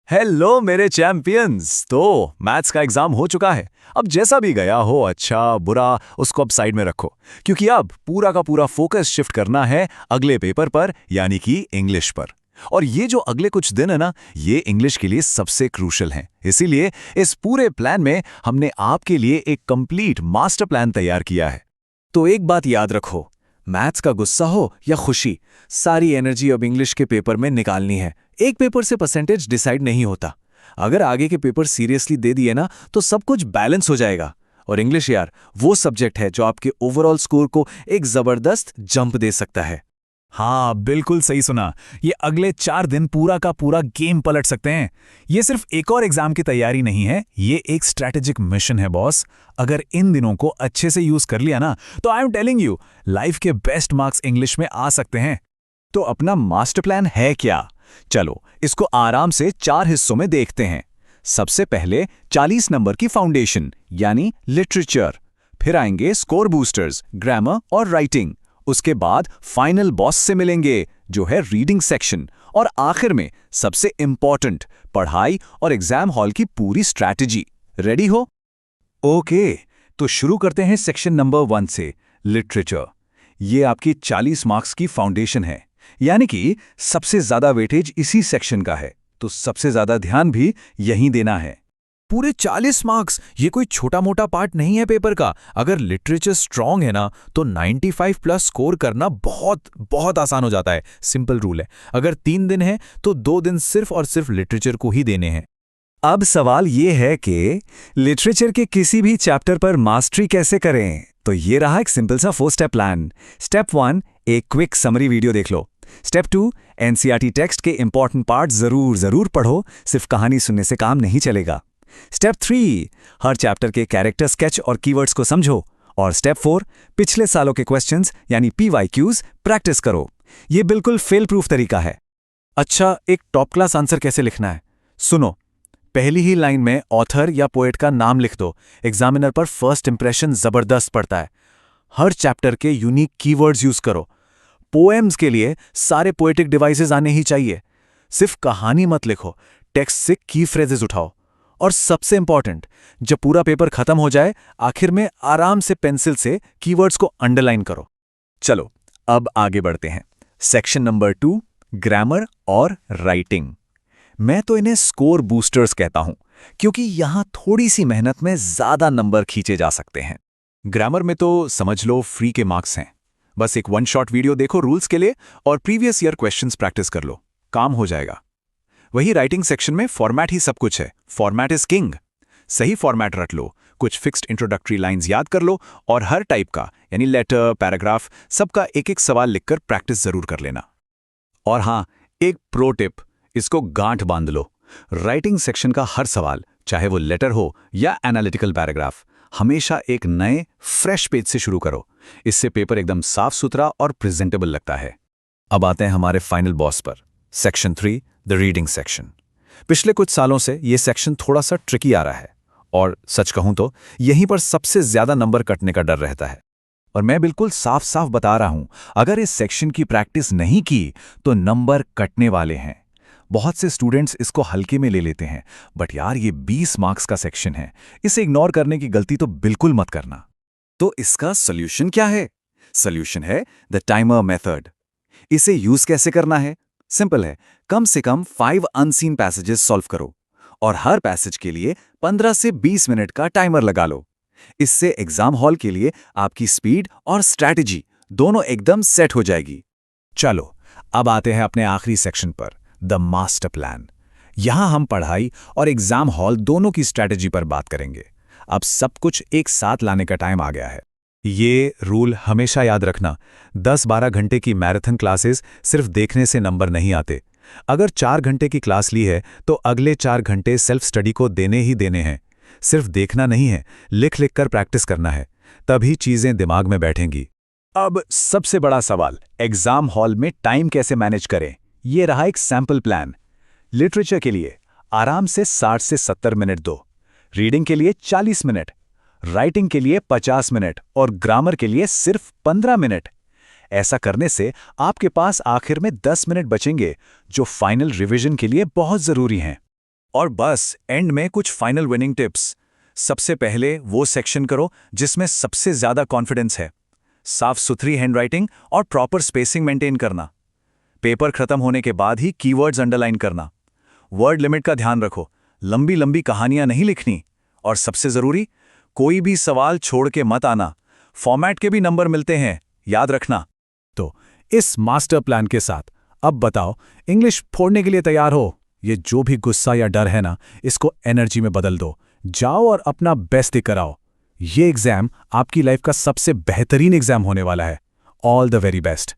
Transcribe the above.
Hello मेरे champions. तो maths का एग्जाम हो चुका है। अब जैसा भी गया हो, अच्छा बुरा, उसको अब साइड में रखो, क्योंकि अब पूरा का पूरा फोकस शिफ्ट करना है अगले पेपर पर, यानी कि इंग्लिश पर। और ये जो अगले कुछ दिन है ना, ये इंग्लिश के लिए सबसे क्रूशल हैं। इसीलिए इस पूरे प्लान में हमने आपके लिए एक कंप्लीट मास्टर प्लान तैयार किया है। तो एक बात याद रखो, मैथ्स का गुस्सा हो या खुशी, सारी एनर्जी अब इंग्लिश के पेपर में निकालनी है। एक पेपर से परसेंटेज डिसाइड नहीं होता। अगर आगे के पेपर सीरियसली दे दिए ना, तो सब कुछ बैलेंस हो जाएगा। और इंग्लिश यार, वो सब्जेक्ट है जो आपके ओवरऑल स्कोर को एक जबरदस्त जंप दे सकता है। हाँ, बिल्कुल सही सुना। ये अगले 4 दिन पूरा का पूरा गेम पलट सकते हैं। ये सिर्फ एक और एग्जाम की तैयारी नहीं है, ये एक स्ट्रैटेजिक मिशन है बॉस। अगर इन दिनों को अच्छे से यूज कर लिया ना, तो I am telling you, life के बेस्ट मार्क्स इंग्लिश में आ सकते हैं। तो अपना मास्टर प्लान है क्या? चलो इसको आराम से 4 हिस्सों में देखते हैं। सबसे पहले 40 नंबर की फाउंडेशन यानी लिटरेचर, फिर आएंगे स्कोर बूस्टर्स, ग्रामर और राइटिंग। उसके बाद फाइनल बॉस से मिलेंगे जो है रीडिंग सेक्शन, और आखिर में सबसे इंपॉर्टेंट पढ़ाई और एग्जाम हॉल की पूरी स्ट्रैटेजी। रेडी हो? ओके, तो शुरू करते हैं सेक्शन नंबर 1 से, लिटरेचर। ये आपकी 40 मार्क्स की फाउंडेशन है, यानी कि सबसे ज्यादा वेटेज इसी सेक्शन का है, तो सबसे ज्यादा ध्यान भी यहीं देना है। पूरे 40 मार्क्स, ये कोई छोटा मोटा पार्ट नहीं है पेपर का। अगर लिटरेचर स्ट्रांग है ना, तो 95 प्लस स्कोर करना बहुत बहुत आसान हो जाता है। सिंपल रूल है। अगर 3 दिन है तो 2 दिन सिर्फ और सिर्फ लिटरेचर को ही देने हैं। अब सवाल ये है कि लिटरेचर के किसी भी चैप्टर पर मास्टरी कैसे करें? तो ये रहा एक सिंपल सा 4 स्टेप प्लान। स्टेप 1, एक क्विक समरी वीडियो देख लो। स्टेप 2, एनसीईआरटी टेक्स्ट के इंपॉर्टेंट पार्ट जरूर पढ़ो, सिर्फ कहानी सुनने से काम नहीं चलेगा। स्टेप 3, हर चैप्टर के कैरेक्टर स्केच और कीवर्ड्स को समझो। और स्टेप 4, पिछले सालों के क्वेश्चंस यानी पीवाईक्यूज प्रैक्टिस करो। ये बिल्कुल फेल प्रूफ तरीका है। अच्छा, एक टॉप क्लास आंसर कैसे लिखना है सुनो। पहली ही लाइन में ऑथर या पोएट का नाम लिख दो। एग्जामिनर पर फर्स्ट इंप्रेशन जबरदस्त पड़ता है। हर चैप्टर के यूनिक कीवर्ड्स यूज करो। पोएम्स के लिए सारे पोएटिक डिवाइसेस आने ही चाहिए। सिर्फ कहानी मत लिखो, टेक्स्ट से की फ्रेजेस उठाओ। और सबसे इंपॉर्टेंट, जब पूरा पेपर खत्म हो जाए, आखिर में आराम से पेंसिल से कीवर्ड्स को अंडरलाइन करो। चलो अब आगे बढ़ते हैं। सेक्शन नंबर 2, ग्रामर और राइटिंग। मैं तो इन्हें स्कोर बूस्टर्स कहता हूं, क्योंकि यहां थोड़ी सी मेहनत में ज्यादा नंबर खींचे जा सकते हैं। ग्रामर में तो समझ लो फ्री के मार्क्स हैं। बस एक 1 शॉट वीडियो देखो रूल्स के लिए और प्रीवियस ईयर क्वेश्चंस प्रैक्टिस कर लो, काम हो जाएगा। वही राइटिंग सेक्शन में फॉर्मेट ही सब कुछ है। Format is king. सही फॉर्मेट रट लो, कुछ फिक्स्ड इंट्रोडक्टरी लाइंस याद कर लो, और हर टाइप का यानी लेटर, पैराग्राफ, सबका एक एक सवाल लिखकर प्रैक्टिस जरूर कर लेना। और हाँ, एक प्रो टिप, इसको गांठ बांध लो। राइटिंग सेक्शन का हर सवाल, चाहे वो लेटर हो या एनालिटिकल पैराग्राफ, हमेशा एक नए फ्रेश पेज से शुरू करो। इससे पेपर एकदम साफ सुथरा और प्रेजेंटेबल लगता है। अब आते हैं हमारे फाइनल बॉस पर, सेक्शन 3, द रीडिंग सेक्शन। पिछले कुछ सालों से ये सेक्शन थोड़ा सा ट्रिकी आ रहा है, और सच कहूं तो यहीं पर सबसे ज्यादा नंबर कटने का डर रहता है। और मैं बिल्कुल साफ साफ बता रहा हूं, अगर इस सेक्शन की प्रैक्टिस नहीं की तो नंबर कटने वाले हैं। बहुत से स्टूडेंट्स इसको हल्के में ले लेते हैं, बट यार ये 20 मार्क्स का सेक्शन है, इसे इग्नोर करने की गलती तो बिल्कुल मत करना। तो इसका सोल्यूशन क्या है? सोल्यूशन है द टाइमर मेथड। इसे यूज कैसे करना है? सिंपल है, कम से कम 5 अनसीन पैसेजेस सॉल्व करो, और हर पैसेज के लिए 15 से 20 मिनट का टाइमर लगा लो। इससे एग्जाम हॉल के लिए आपकी स्पीड और स्ट्रैटेजी दोनों एकदम सेट हो जाएगी। चलो अब आते हैं अपने आखिरी सेक्शन पर, द मास्टर प्लान। यहां हम पढ़ाई और एग्जाम हॉल दोनों की स्ट्रैटेजी पर बात करेंगे। अब सब कुछ एक साथ लाने का टाइम आ गया है। ये रूल हमेशा याद रखना, 10-12 घंटे की मैराथन क्लासेस सिर्फ देखने से नंबर नहीं आते। अगर 4 घंटे की क्लास ली है तो अगले 4 घंटे सेल्फ स्टडी को देने ही देने हैं। सिर्फ देखना नहीं है, लिख लिख कर प्रैक्टिस करना है, तभी चीजें दिमाग में बैठेंगी। अब सबसे बड़ा सवाल, एग्जाम हॉल में टाइम कैसे मैनेज करें? ये रहा एक सैंपल प्लान। लिटरेचर के लिए आराम से 60 से 70 मिनट दो, रीडिंग के लिए 40 मिनट, राइटिंग के लिए 50 मिनट और ग्रामर के लिए सिर्फ 15 मिनट। ऐसा करने से आपके पास आखिर में 10 मिनट बचेंगे, जो फाइनल रिवीजन के लिए बहुत जरूरी हैं। और बस एंड में कुछ फाइनल विनिंग टिप्स। सबसे पहले वो सेक्शन करो जिसमें सबसे ज्यादा कॉन्फिडेंस है। साफ सुथरी हैंडराइटिंग और प्रॉपर स्पेसिंग मेंटेन करना। पेपर खत्म होने के बाद ही कीवर्ड्स अंडरलाइन करना। वर्ड लिमिट का ध्यान रखो, लंबी लंबी कहानियां नहीं लिखनी। और सबसे जरूरी, कोई भी सवाल छोड़ के मत आना। फॉर्मेट के भी नंबर मिलते हैं, याद रखना। तो इस मास्टर प्लान के साथ अब बताओ, इंग्लिश फोड़ने के लिए तैयार हो? ये जो भी गुस्सा या डर है ना, इसको एनर्जी में बदल दो। जाओ और अपना बेस्ट ही कराओ। ये एग्जाम आपकी लाइफ का सबसे बेहतरीन एग्जाम होने वाला है। All the very best.